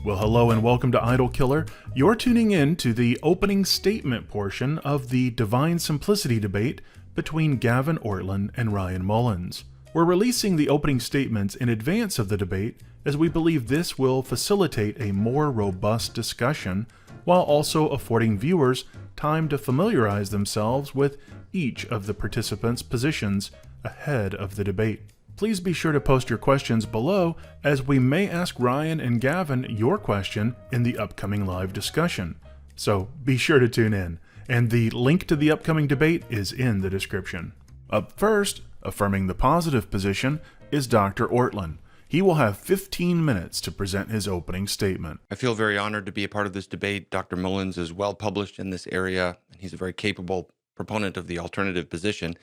Well, hello and welcome to Idol Killer. You're tuning in to the opening statement portion of the Divine Simplicity debate between Gavin Ortlund and Ryan Mullins. We're releasing the opening statements in advance of the debate as we believe this will facilitate a more robust discussion while also affording viewers time to familiarize themselves with each of the participants' positions ahead of the debate. Please be sure to post your questions below as we may ask Ryan and Gavin your question in the upcoming live discussion. So be sure to tune in, and the link to the upcoming debate is in the description. Up first, affirming the positive position, is Dr. Ortland. He will have 15 minutes to present his opening statement. I feel very honored to be a part of this debate. Dr. Mullins is well published in this area, and he's a very capable proponent of the alternative position.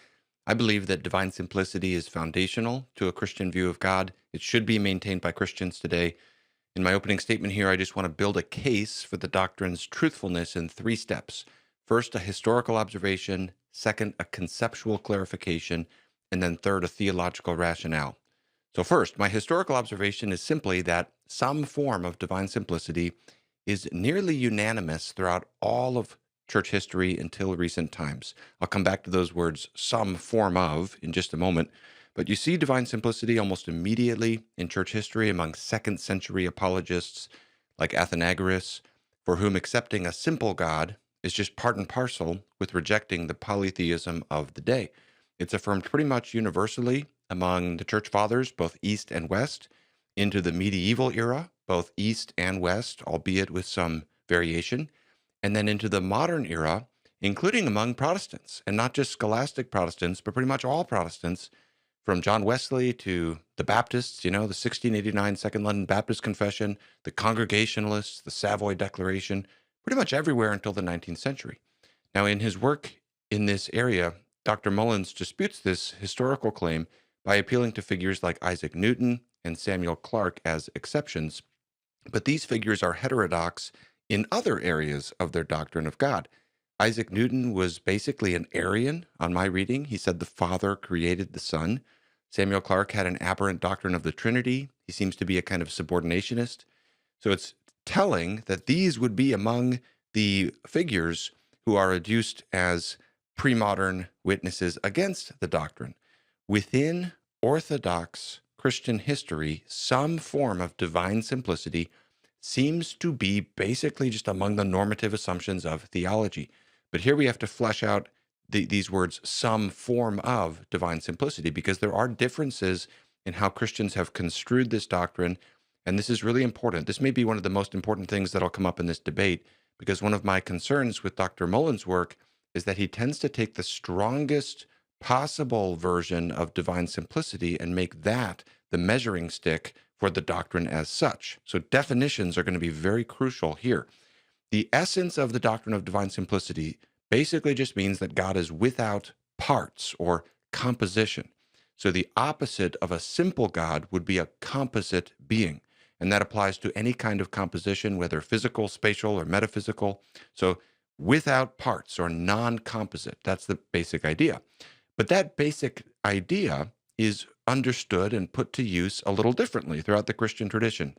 I believe that divine simplicity is foundational to a Christian view of God. It should be maintained by Christians today. In my opening statement here, I just want to build a case for the doctrine's truthfulness in 3 steps. First, a historical observation. Second, a conceptual clarification. And then third, a theological rationale. So first, my historical observation is simply that some form of divine simplicity is nearly unanimous throughout all of church history until recent times. I'll come back to those words, some form of, in just a moment. But you see divine simplicity almost immediately in church history among 2nd century apologists like Athenagoras, for whom accepting a simple God is just part and parcel with rejecting the polytheism of the day. It's affirmed pretty much universally among the church fathers, both East and West, into the medieval era, both East and West, albeit with some variation, and then into the modern era, including among Protestants, and not just scholastic Protestants, but pretty much all Protestants, from John Wesley to the Baptists, the 1689 Second London Baptist Confession, the Congregationalists, the Savoy Declaration, pretty much everywhere until the 19th century. Now, in his work in this area, Dr. Mullins disputes this historical claim by appealing to figures like Isaac Newton and Samuel Clarke as exceptions, but these figures are heterodox in other areas of their doctrine of God. Isaac Newton was basically an Arian on my reading. He said the Father created the Son. Samuel Clarke had an aberrant doctrine of the Trinity. He seems to be a kind of subordinationist. So it's telling that these would be among the figures who are adduced as pre-modern witnesses against the doctrine. Within Orthodox Christian history, some form of divine simplicity seems to be basically just among the normative assumptions of theology. But here we have to flesh out these words, some form of divine simplicity, because there are differences in how Christians have construed this doctrine, and this is really important. This may be one of the most important things that'll come up in this debate, because one of my concerns with Dr. Mullins' work is that he tends to take the strongest possible version of divine simplicity and make that the measuring stick for the doctrine as such. So definitions are going to be very crucial here. The essence of the doctrine of divine simplicity basically just means that God is without parts or composition. So the opposite of a simple God would be a composite being. And that applies to any kind of composition, whether physical, spatial, or metaphysical. So without parts or non-composite, that's the basic idea. But that basic idea is understood and put to use a little differently throughout the Christian tradition.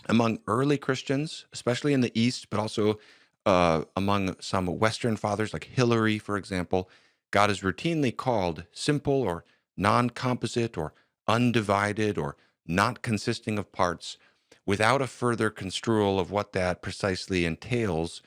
Among early Christians, especially in the East, but also among some Western fathers like Hilary, for example, God is routinely called simple or non-composite or undivided or not consisting of parts without a further construal of what that precisely entails,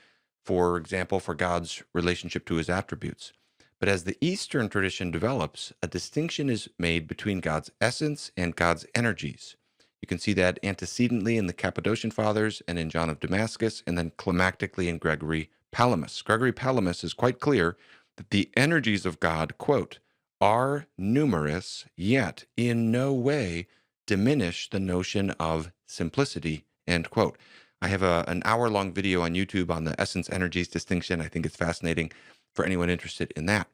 for example, for God's relationship to his attributes. But as the Eastern tradition develops, a distinction is made between God's essence and God's energies. You can see that antecedently in the Cappadocian Fathers and in John of Damascus, and then climactically in Gregory Palamas. Gregory Palamas is quite clear that the energies of God, quote, are numerous, yet in no way diminish the notion of simplicity, end quote. I have an hour-long video on YouTube on the essence-energies distinction. I think it's fascinating for anyone interested in that.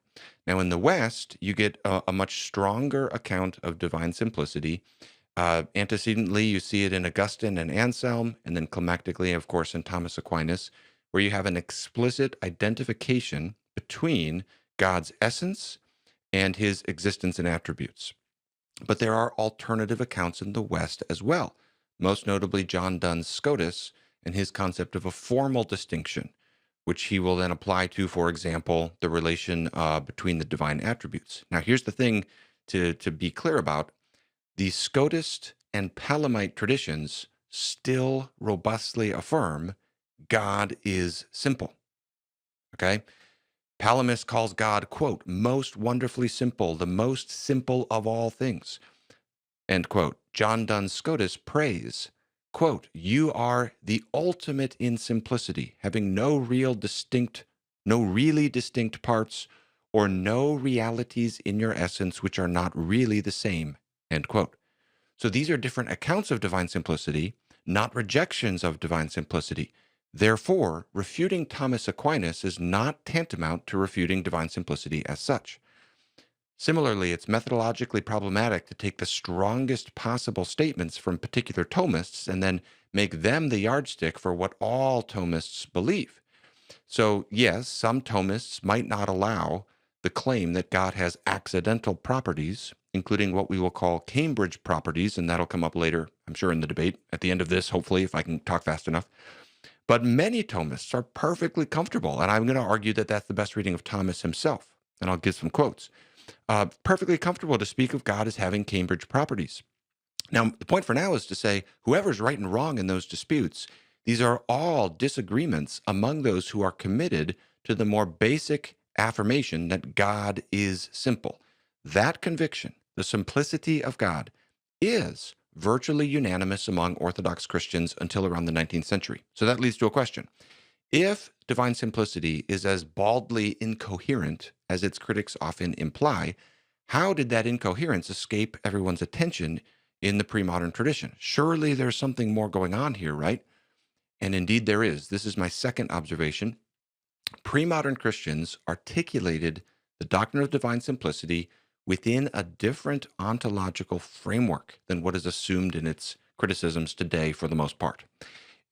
Now, in the West, you get a much stronger account of divine simplicity. Antecedently, you see it in Augustine and Anselm, and then climactically, of course, in Thomas Aquinas, where you have an explicit identification between God's essence and his existence and attributes. But there are alternative accounts in the West as well. most notably John Duns Scotus and his concept of a formal distinction, which he will then apply to, for example, the relation between the divine attributes. Now, here's the thing to be clear about. The Scotist and Palamite traditions still robustly affirm God is simple. Okay? Palamas calls God, quote, most wonderfully simple, the most simple of all things, end quote. John Duns Scotus prays, quote, you are the ultimate in simplicity, having no really distinct parts or no realities in your essence which are not really the same, end quote. So these are different accounts of divine simplicity, not rejections of divine simplicity. Therefore, refuting Thomas Aquinas is not tantamount to refuting divine simplicity as such. Similarly, it's methodologically problematic to take the strongest possible statements from particular Thomists and then make them the yardstick for what all Thomists believe. So, yes, some Thomists might not allow the claim that God has accidental properties, including what we will call Cambridge properties, and that'll come up later, I'm sure, in the debate at the end of this, hopefully, if I can talk fast enough. But many Thomists are perfectly comfortable, and I'm going to argue that that's the best reading of Thomas himself, and I'll give some quotes. Perfectly comfortable to speak of God as having Cambridge properties. Now, the point for now is to say whoever's right and wrong in those disputes, these are all disagreements among those who are committed to the more basic affirmation that God is simple. That conviction, the simplicity of God, is virtually unanimous among Orthodox Christians until around the 19th century. So that leads to a question. If divine simplicity is as baldly incoherent as its critics often imply, how did that incoherence escape everyone's attention in the pre-modern tradition? Surely there's something more going on here, right? And indeed there is. This is my second observation. Pre-modern Christians articulated the doctrine of divine simplicity within a different ontological framework than what is assumed in its criticisms today for the most part.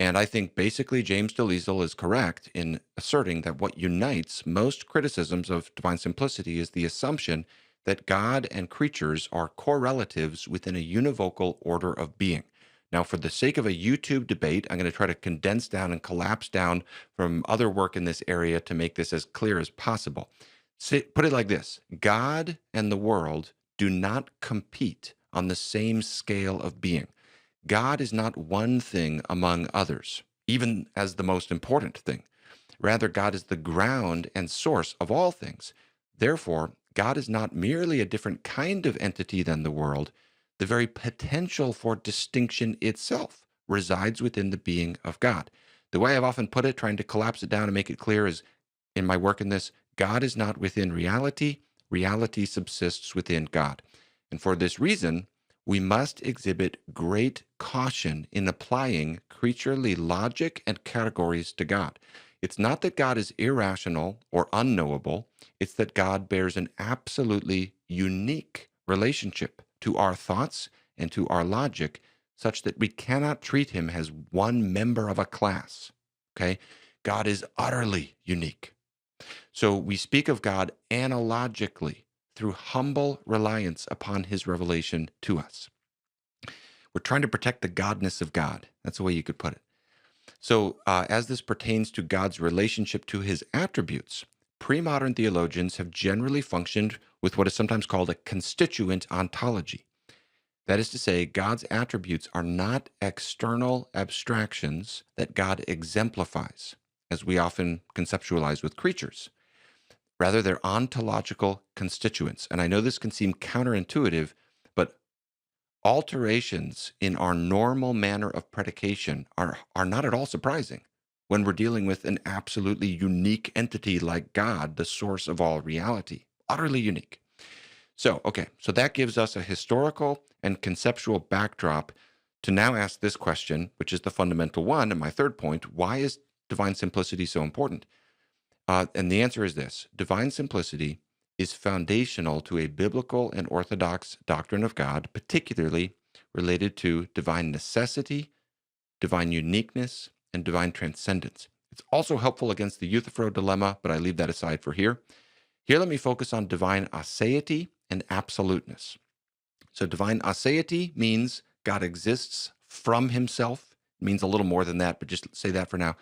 And I think basically James DeLisle is correct in asserting that what unites most criticisms of divine simplicity is the assumption that God and creatures are correlatives within a univocal order of being. Now, for the sake of a YouTube debate, I'm going to try to condense down and collapse down from other work in this area to make this as clear as possible. Put it like this: God and the world do not compete on the same scale of being. God is not one thing among others, even as the most important thing. Rather, God is the ground and source of all things. Therefore, God is not merely a different kind of entity than the world. The very potential for distinction itself resides within the being of God. The way I've often put it, trying to collapse it down and make it clear, is in my work in this: God is not within reality. Reality subsists within God. And for this reason, we must exhibit great caution in applying creaturely logic and categories to God. It's not that God is irrational or unknowable. It's that God bears an absolutely unique relationship to our thoughts and to our logic, such that we cannot treat him as one member of a class. Okay? God is utterly unique. So we speak of God analogically, through humble reliance upon his revelation to us. We're trying to protect the godness of God. That's the way you could put it. So as this pertains to God's relationship to his attributes, pre-modern theologians have generally functioned with what is sometimes called a constituent ontology. That is to say, God's attributes are not external abstractions that God exemplifies, as we often conceptualize with creatures. Rather, they're ontological constituents. And I know this can seem counterintuitive, but alterations in our normal manner of predication are not at all surprising when we're dealing with an absolutely unique entity like God, the source of all reality. Utterly unique. So that gives us a historical and conceptual backdrop to now ask this question, which is the fundamental one, and my third point: why is divine simplicity so important? And the answer is this: divine simplicity is foundational to a biblical and orthodox doctrine of God, particularly related to divine necessity, divine uniqueness, and divine transcendence. It's also helpful against the Euthyphro dilemma, but I leave that aside for here. Here, let me focus on divine aseity and absoluteness. So divine aseity means God exists from himself. It means a little more than that, but just say that for now.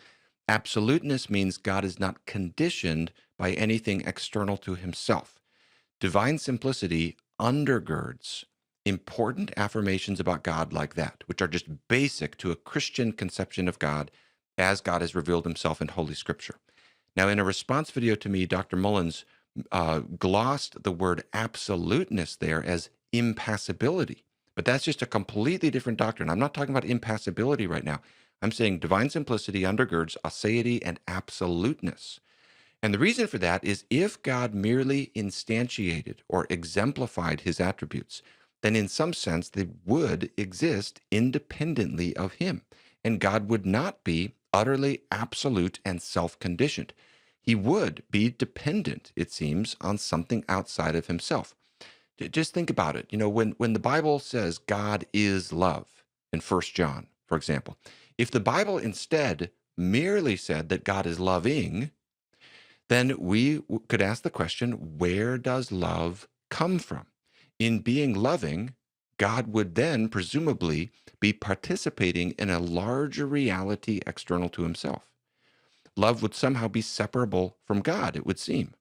Absoluteness means God is not conditioned by anything external to himself. Divine simplicity undergirds important affirmations about God like that, which are just basic to a Christian conception of God as God has revealed himself in Holy Scripture. Now, in a response video to me, Dr. Mullins glossed the word absoluteness there as impassibility. But that's just a completely different doctrine. I'm not talking about impassibility right now. I'm saying divine simplicity undergirds aseity and absoluteness. And the reason for that is if God merely instantiated or exemplified his attributes, then in some sense they would exist independently of him. And God would not be utterly absolute and self-conditioned. He would be dependent, it seems, on something outside of himself. Just think about it. When the Bible says God is love in 1 John, for example, if the Bible instead merely said that God is loving, then we could ask the question, where does love come from? In being loving, God would then presumably be participating in a larger reality external to himself. Love would somehow be separable from God, it would seem.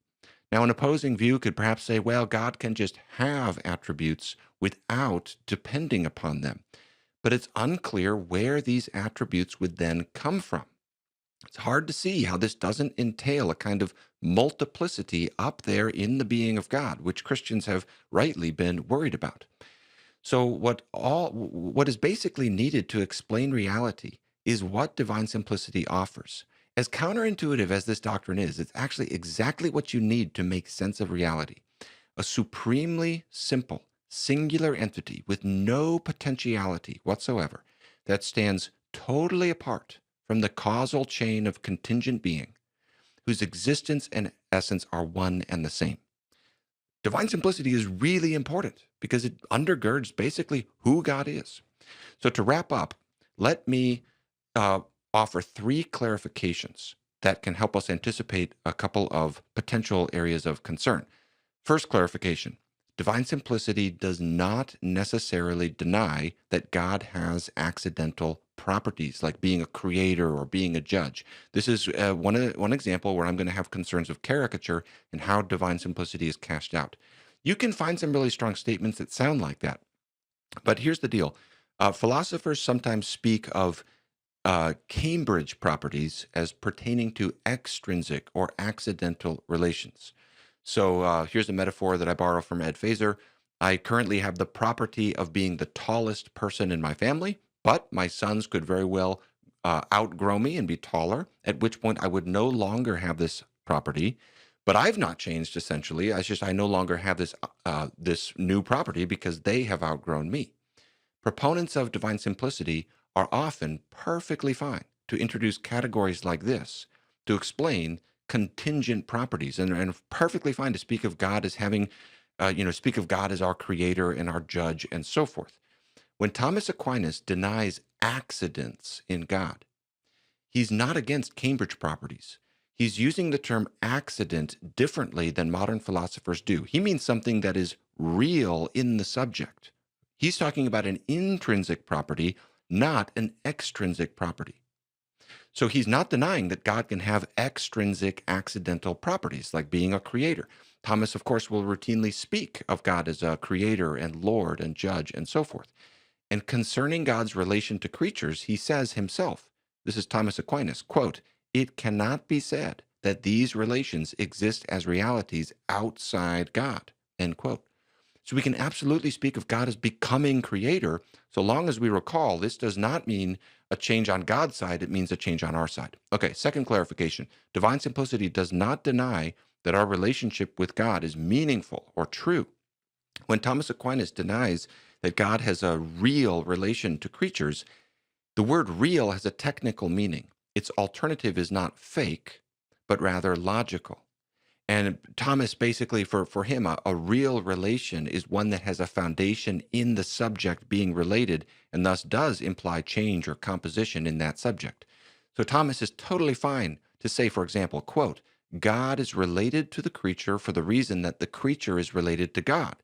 Now, an opposing view could perhaps say, well, God can just have attributes without depending upon them. But it's unclear where these attributes would then come from. It's hard to see how this doesn't entail a kind of multiplicity up there in the being of God, which Christians have rightly been worried about. So what is basically needed to explain reality is what divine simplicity offers. As counterintuitive as this doctrine is, it's actually exactly what you need to make sense of reality. A supremely simple, singular entity with no potentiality whatsoever that stands totally apart from the causal chain of contingent being, whose existence and essence are one and the same. Divine simplicity is really important because it undergirds basically who God is. So to wrap up, let me offer three clarifications that can help us anticipate a couple of potential areas of concern. First clarification, divine simplicity does not necessarily deny that God has accidental properties like being a creator or being a judge. This is one example where I'm going to have concerns of caricature and how divine simplicity is cashed out. You can find some really strong statements that sound like that. But here's the deal. Philosophers sometimes speak of Cambridge properties as pertaining to extrinsic or accidental relations. So here's a metaphor that I borrow from Ed Feser. I currently have the property of being the tallest person in my family, but my sons could very well outgrow me and be taller, at which point I would no longer have this property. But I've not changed essentially. I no longer have this new property because they have outgrown me. Proponents of divine simplicity are often perfectly fine to introduce categories like this to explain contingent properties, and perfectly fine to speak of God as having, speak of God as our creator and our judge and so forth. When Thomas Aquinas denies accidents in God, he's not against Cambridge properties. He's using the term accident differently than modern philosophers do. He means something that is real in the subject. He's talking about an intrinsic property, not an extrinsic property. So he's not denying that God can have extrinsic accidental properties, like being a creator. Thomas, of course, will routinely speak of God as a creator and Lord and judge and so forth. And concerning God's relation to creatures, he says himself, this is Thomas Aquinas, quote, "It cannot be said that these relations exist as realities outside God," end quote. So we can absolutely speak of God as becoming creator, so long as we recall this does not mean a change on God's side, it means a change on our side. Okay, second clarification. Divine simplicity does not deny that our relationship with God is meaningful or true. When Thomas Aquinas denies that God has a real relation to creatures, the word real has a technical meaning. Its alternative is not fake, but rather logical. And Thomas basically, for him, a real relation is one that has a foundation in the subject being related and thus does imply change or composition in that subject. So Thomas is totally fine to say, for example, quote, "God is related to the creature for the reason that the creature is related to God.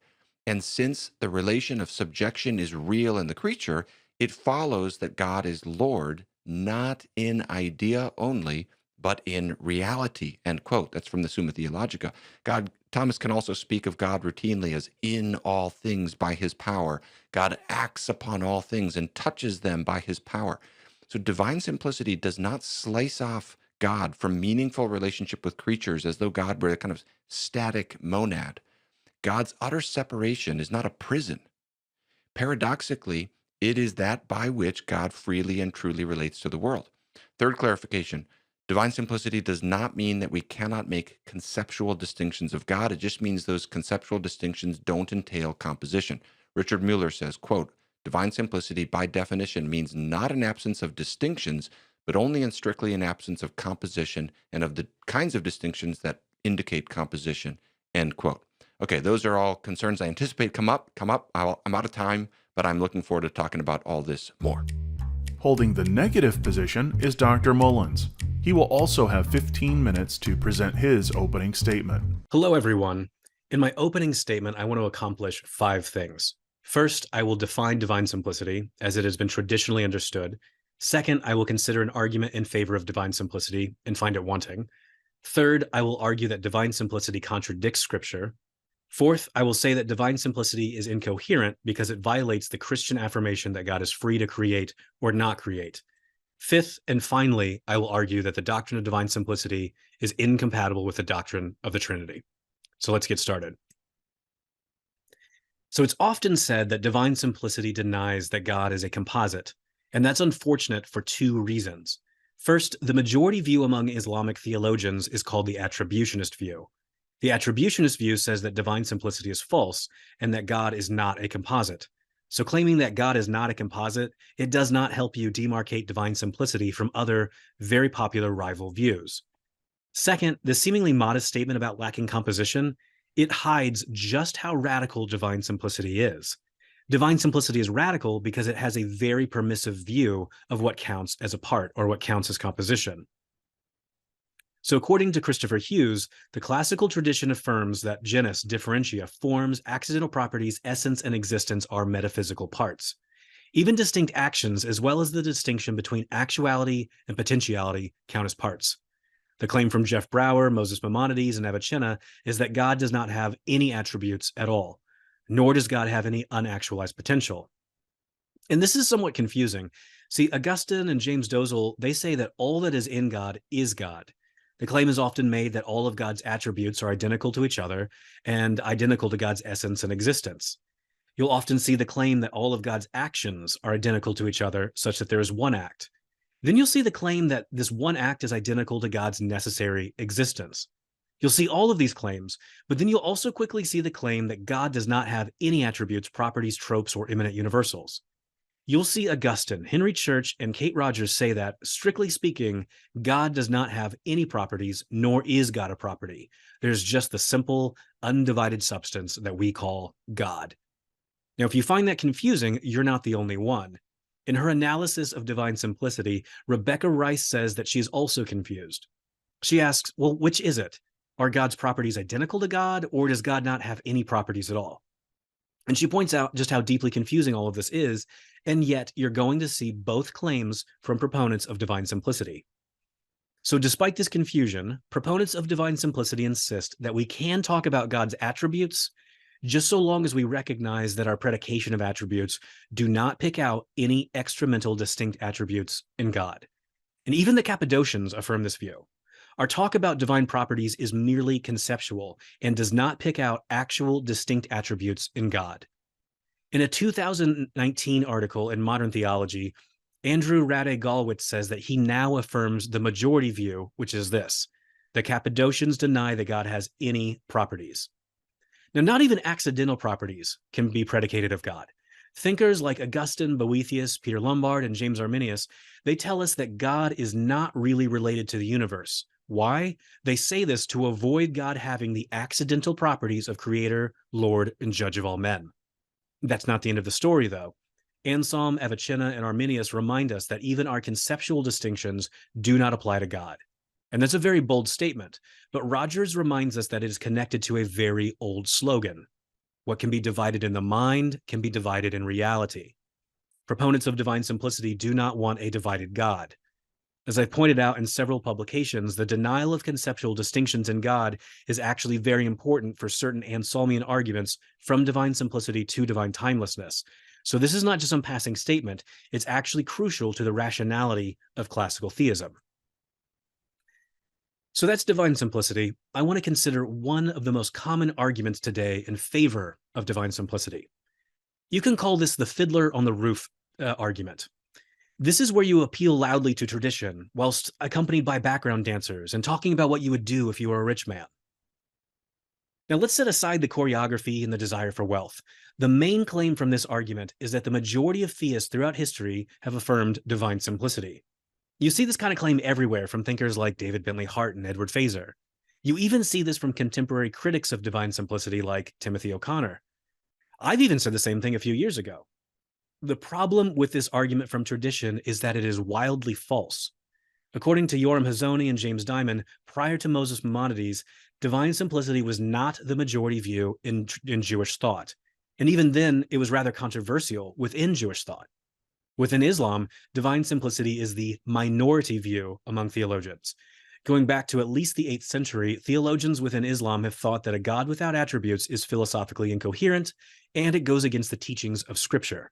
And since the relation of subjection is real in the creature, It follows that God is Lord, not in idea only, but in reality, end quote. That's from the Summa Theologica. Thomas can also speak of God routinely as in all things by his power. God acts upon all things and touches them by his power. So divine simplicity does not slice off God from meaningful relationship with creatures as though God were a kind of static monad. God's utter separation is not a prison. Paradoxically, it is that by which God freely and truly relates to the world. Third clarification: divine simplicity does not mean that we cannot make conceptual distinctions of God. It just means those conceptual distinctions don't entail composition. Richard Muller says, quote, divine simplicity by definition means not an absence of distinctions, but only and strictly an absence of composition and of the kinds of distinctions that indicate composition, end quote. Okay, those are all concerns I anticipate come up. I'm out of time, but I'm looking forward to talking about all this more. Holding the negative position is Dr. Mullins. He will also have 15 minutes to present his opening statement. Hello, everyone. In my opening statement, I want to accomplish 5 things. First, I will define divine simplicity as it has been traditionally understood. Second, I will consider an argument in favor of divine simplicity and find it wanting. Third, I will argue that divine simplicity contradicts Scripture. Fourth, I will say that divine simplicity is incoherent because it violates the Christian affirmation that God is free to create or not create. Fifth, and finally, I will argue that the doctrine of divine simplicity is incompatible with the doctrine of the Trinity. So let's get started. So it's often said that divine simplicity denies that God is a composite, and that's unfortunate for 2 reasons. First, the majority view among Islamic theologians is called the attributionist view. The attributionist view says that divine simplicity is false and that God is not a composite. So claiming that God is not a composite, it does not help you demarcate divine simplicity from other very popular rival views. Second, the seemingly modest statement about lacking composition, it hides just how radical divine simplicity is. Divine simplicity is radical because it has a very permissive view of what counts as a part or what counts as composition. So according to Christopher Hughes, the classical tradition affirms that genus, differentia, forms, accidental properties, essence, and existence are metaphysical parts. Even distinct actions, as well as the distinction between actuality and potentiality, count as parts. The claim from Jeff Brower, Moses Maimonides, and Avicenna is that God does not have any attributes at all, nor does God have any unactualized potential. And this is somewhat confusing. See, Augustine and James Dozel, they say that all that is in God is God. The claim is often made that all of God's attributes are identical to each other and identical to God's essence and existence. You'll often see the claim that all of God's actions are identical to each other, such that there is one act. Then you'll see the claim that this one act is identical to God's necessary existence. You'll see all of these claims, but then you'll also quickly see the claim that God does not have any attributes, properties, tropes, or immanent universals. You'll see Augustine, Henry Church, and Kate Rogers say that, strictly speaking, God does not have any properties, nor is God a property. There's just the simple, undivided substance that we call God. Now, if you find that confusing, you're not the only one. In her analysis of divine simplicity, Rebecca Rice says that she is also confused. She asks, well, which is it? Are God's properties identical to God, or does God not have any properties at all? And she points out just how deeply confusing all of this is, and yet you're going to see both claims from proponents of divine simplicity. So despite this confusion, proponents of divine simplicity insist that we can talk about God's attributes just so long as we recognize that our predication of attributes do not pick out any extramental distinct attributes in God. And even the Cappadocians affirm this view. Our talk about divine properties is merely conceptual and does not pick out actual distinct attributes in God. In a 2019 article in Modern Theology, Andrew Rade Galwitz says that he now affirms the majority view, which is this: the Cappadocians deny that God has any properties. Now, not even accidental properties can be predicated of God. Thinkers like Augustine, Boethius, Peter Lombard, and James Arminius, they tell us that God is not really related to the universe. Why? They say this to avoid God having the accidental properties of creator, Lord, and judge of all men. That's not the end of the story, though. Anselm, Avicenna, and Arminius remind us that even our conceptual distinctions do not apply to God. And that's a very bold statement, but Rogers reminds us that it is connected to a very old slogan: what can be divided in the mind can be divided in reality. Proponents of divine simplicity do not want a divided God. As I've pointed out in several publications, the denial of conceptual distinctions in God is actually very important for certain Anselmian arguments from divine simplicity to divine timelessness. So this is not just some passing statement, it's actually crucial to the rationality of classical theism. So that's divine simplicity. I want to consider one of the most common arguments today in favor of divine simplicity. You can call this the fiddler on the roof argument. This is where you appeal loudly to tradition, whilst accompanied by background dancers and talking about what you would do if you were a rich man. Now, let's set aside the choreography and the desire for wealth. The main claim from this argument is that the majority of theists throughout history have affirmed divine simplicity. You see this kind of claim everywhere from thinkers like David Bentley Hart and Edward Feser. You even see this from contemporary critics of divine simplicity like Timothy O'Connor. I've even said the same thing a few years ago. The problem with this argument from tradition is that it is wildly false. According to Yoram Hazony and James Diamond, prior to Moses Maimonides, divine simplicity was not the majority view in Jewish thought. And even then, it was rather controversial within Jewish thought. Within Islam, divine simplicity is the minority view among theologians. Going back to at least the 8th century, theologians within Islam have thought that a God without attributes is philosophically incoherent, and it goes against the teachings of Scripture.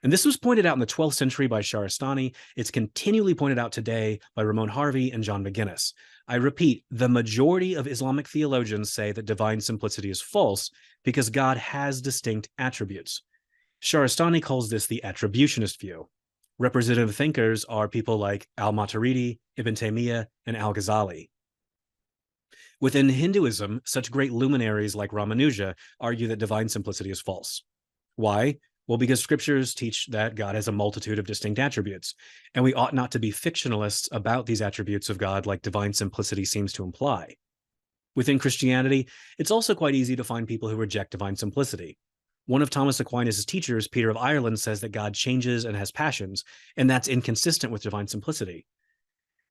And this was pointed out in the 12th century by Shahrastani. It's continually pointed out today by Ramon Harvey and John McGinnis. I repeat, the majority of Islamic theologians say that divine simplicity is false because God has distinct attributes. Shahrastani calls this the attributionist view. Representative thinkers are people like al-Maturidi, Ibn Taymiyyah, and al-Ghazali. Within Hinduism, such great luminaries like Ramanuja argue that divine simplicity is false. Why? Well, because scriptures teach that God has a multitude of distinct attributes, and we ought not to be fictionalists about these attributes of God like divine simplicity seems to imply. Within Christianity, it's also quite easy to find people who reject divine simplicity. One of Thomas Aquinas' teachers, Peter of Ireland, says that God changes and has passions, and that's inconsistent with divine simplicity.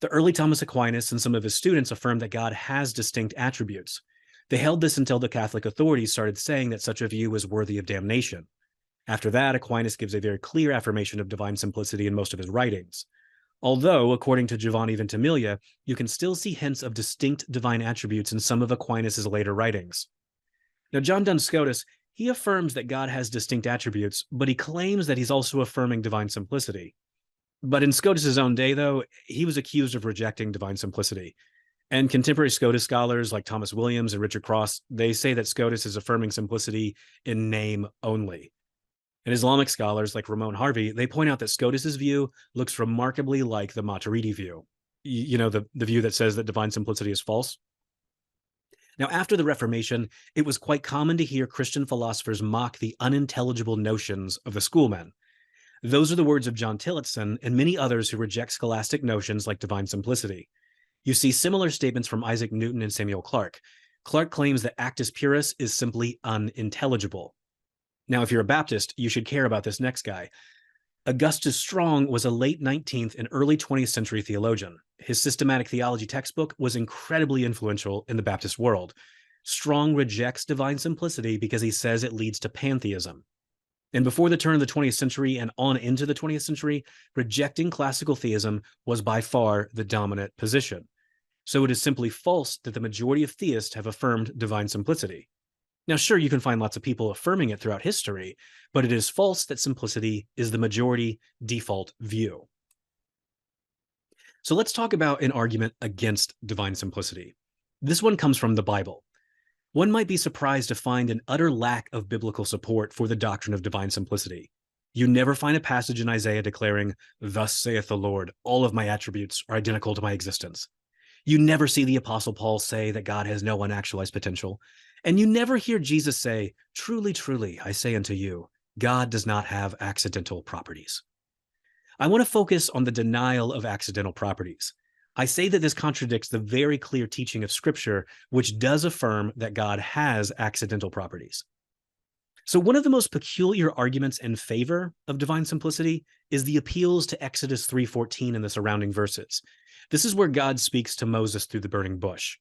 The early Thomas Aquinas and some of his students affirmed that God has distinct attributes. They held this until the Catholic authorities started saying that such a view was worthy of damnation. After that, Aquinas gives a very clear affirmation of divine simplicity in most of his writings. Although, according to Giovanni Ventimiglia, you can still see hints of distinct divine attributes in some of Aquinas' later writings. Now, John Duns Scotus, he affirms that God has distinct attributes, but he claims that he's also affirming divine simplicity. But in Scotus' own day, though, he was accused of rejecting divine simplicity. And contemporary Scotus scholars like Thomas Williams and Richard Cross, they say that Scotus is affirming simplicity in name only. And Islamic scholars like Ramon Harvey, they point out that Scotus's view looks remarkably like the Maturidi view. You know, the view that says that divine simplicity is false. Now, after the Reformation, it was quite common to hear Christian philosophers mock the unintelligible notions of the schoolmen. Those are the words of John Tillotson and many others who reject scholastic notions like divine simplicity. You see similar statements from Isaac Newton and Samuel Clarke. Clarke claims that actus purus is simply unintelligible. Now, if you're a Baptist, you should care about this next guy. Augustus Strong was a late 19th and early 20th century theologian. His systematic theology textbook was incredibly influential in the Baptist world. Strong rejects divine simplicity because he says it leads to pantheism. And before the turn of the 20th century and on into the 20th century, rejecting classical theism was by far the dominant position. So it is simply false that the majority of theists have affirmed divine simplicity. Now, sure, you can find lots of people affirming it throughout history, but it is false that simplicity is the majority default view. So let's talk about an argument against divine simplicity. This one comes from the Bible. One might be surprised to find an utter lack of biblical support for the doctrine of divine simplicity. You never find a passage in Isaiah declaring, "Thus saith the Lord, all of my attributes are identical to my existence." You never see the Apostle Paul say that God has no unactualized potential. And you never hear Jesus say, "Truly, truly, I say unto you, God does not have accidental properties." I want to focus on the denial of accidental properties. I say that this contradicts the very clear teaching of Scripture, which does affirm that God has accidental properties. So one of the most peculiar arguments in favor of divine simplicity is the appeals to Exodus 3:14 and the surrounding verses. This is where God speaks to Moses through the burning bush.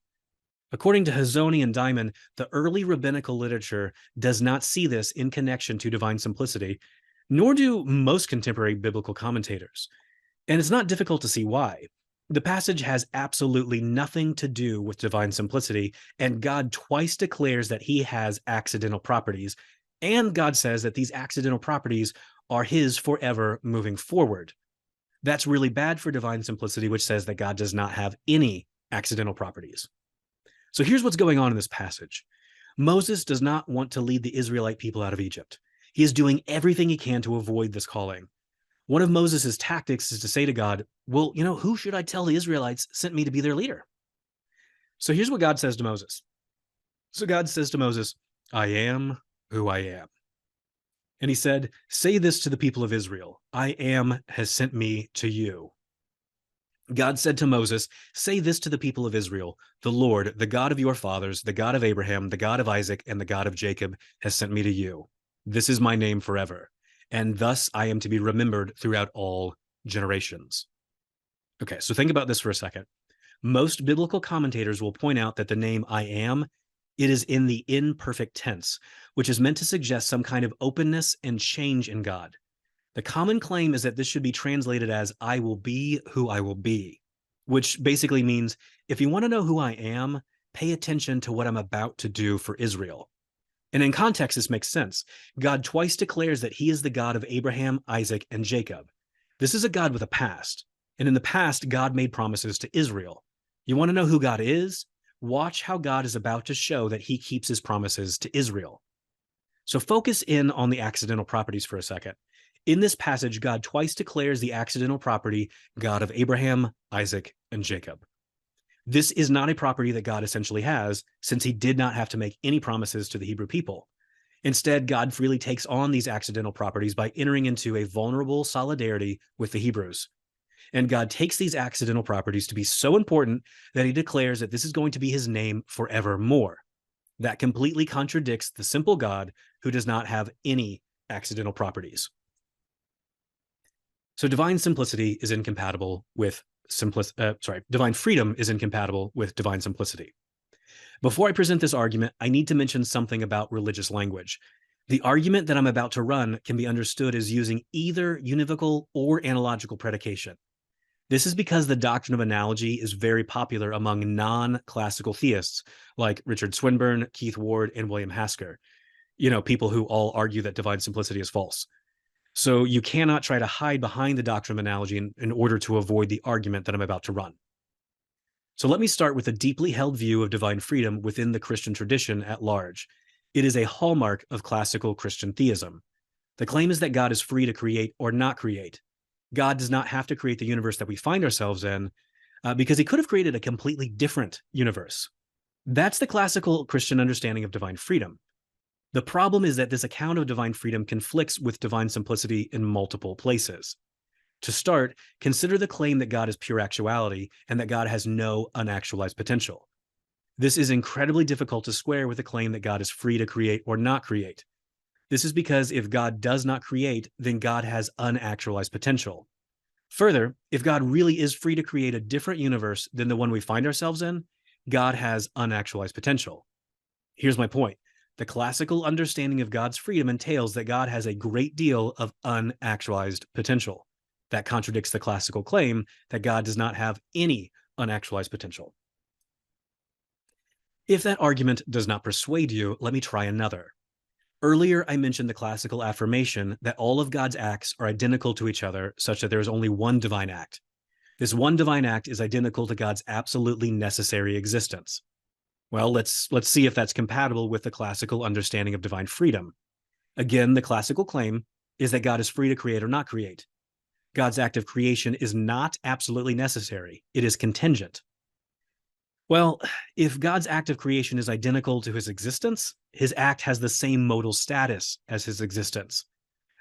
According to Hazony and Diamond, the early rabbinical literature does not see this in connection to divine simplicity. nor do most contemporary biblical commentators. And it's not difficult to see why. The passage has absolutely nothing to do with divine simplicity, and God twice declares that he has accidental properties, and God says that these accidental properties are his forever moving forward. That's really bad for divine simplicity, which says that God does not have any accidental properties. So here's what's going on in this passage. Moses does not want to lead the Israelite people out of Egypt. He is doing everything he can to avoid this calling. One of Moses' tactics is to say to God, well, who should I tell the Israelites sent me to be their leader? So here's what God says to Moses. So God says to Moses, I am who I am. And he said, say this to the people of Israel, I am has sent me to you. God said to Moses, say this to the people of Israel, the Lord, the God of your fathers, the God of Abraham, the God of Isaac, and the God of Jacob has sent me to you. This is my name forever, and thus I am to be remembered throughout all generations. Okay, so think about this for a second. Most biblical commentators will point out that the name I am, it is in the imperfect tense, which is meant to suggest some kind of openness and change in God. The common claim is that this should be translated as I will be who I will be, which basically means if you want to know who I am, pay attention to what I'm about to do for Israel. And in context, this makes sense. God twice declares that he is the God of Abraham, Isaac, and Jacob. This is a God with a past. And in the past, God made promises to Israel. You want to know who God is? Watch how God is about to show that he keeps his promises to Israel. So focus in on the accidental properties for a second. In this passage, God twice declares the accidental property, God of Abraham, Isaac, and Jacob. This is not a property that God essentially has, since he did not have to make any promises to the Hebrew people. Instead, God freely takes on these accidental properties by entering into a vulnerable solidarity with the Hebrews. And God takes these accidental properties to be so important that he declares that this is going to be his name forevermore. That completely contradicts the simple God who does not have any accidental properties. So divine simplicity is incompatible with divine freedom is incompatible with divine simplicity. Before I present this argument, I need to mention something about religious language. The argument that I'm about to run can be understood as using either univocal or analogical predication. This is because the doctrine of analogy is very popular among non-classical theists like Richard Swinburne, Keith Ward, and William Hasker. People who all argue that divine simplicity is false. So you cannot try to hide behind the doctrine of analogy in order to avoid the argument that I'm about to run. So let me start with a deeply held view of divine freedom within the Christian tradition at large. It is a hallmark of classical Christian theism. The claim is that God is free to create or not create. God does not have to create the universe that we find ourselves in because he could have created a completely different universe. That's the classical Christian understanding of divine freedom. The problem is that this account of divine freedom conflicts with divine simplicity in multiple places. To start, consider the claim that God is pure actuality and that God has no unactualized potential. This is incredibly difficult to square with the claim that God is free to create or not create. This is because if God does not create, then God has unactualized potential. Further, if God really is free to create a different universe than the one we find ourselves in, God has unactualized potential. Here's my point. The classical understanding of God's freedom entails that God has a great deal of unactualized potential. That contradicts the classical claim that God does not have any unactualized potential. If that argument does not persuade you, let me try another. Earlier, I mentioned the classical affirmation that all of God's acts are identical to each other, such that there is only one divine act. This one divine act is identical to God's absolutely necessary existence. Well, let's see if that's compatible with the classical understanding of divine freedom. Again, the classical claim is that God is free to create or not create. God's act of creation is not absolutely necessary. It is contingent. Well, if God's act of creation is identical to his existence, his act has the same modal status as his existence.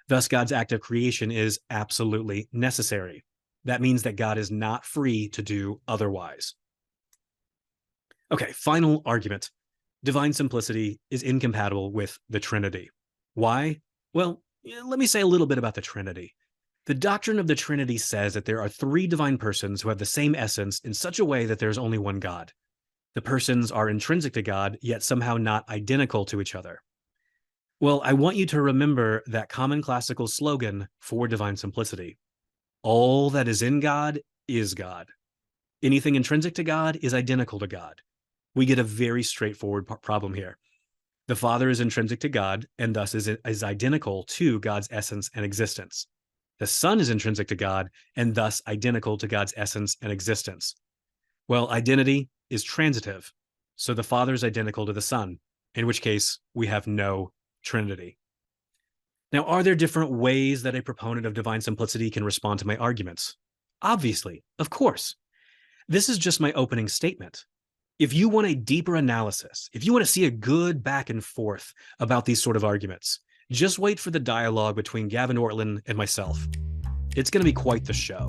Thus, God's act of creation is absolutely necessary. That means that God is not free to do otherwise. Okay, final argument. Divine simplicity is incompatible with the Trinity. Why? Well, let me say a little bit about the Trinity. The doctrine of the Trinity says that there are three divine persons who have the same essence in such a way that there is only one God. The persons are intrinsic to God, yet somehow not identical to each other. Well, I want you to remember that common classical slogan for divine simplicity. All that is in God is God. Anything intrinsic to God is identical to God. We get a very straightforward problem here. The Father is intrinsic to God and thus is identical to God's essence and existence. The Son is intrinsic to God and thus identical to God's essence and existence. Well, identity is transitive, so the Father is identical to the Son, in which case we have no Trinity. Now, are there different ways that a proponent of divine simplicity can respond to my arguments? Obviously, of course. This is just my opening statement. If you want a deeper analysis, if you want to see a good back and forth about these sort of arguments, just wait for the dialogue between Gavin Ortlund and myself. It's going to be quite the show.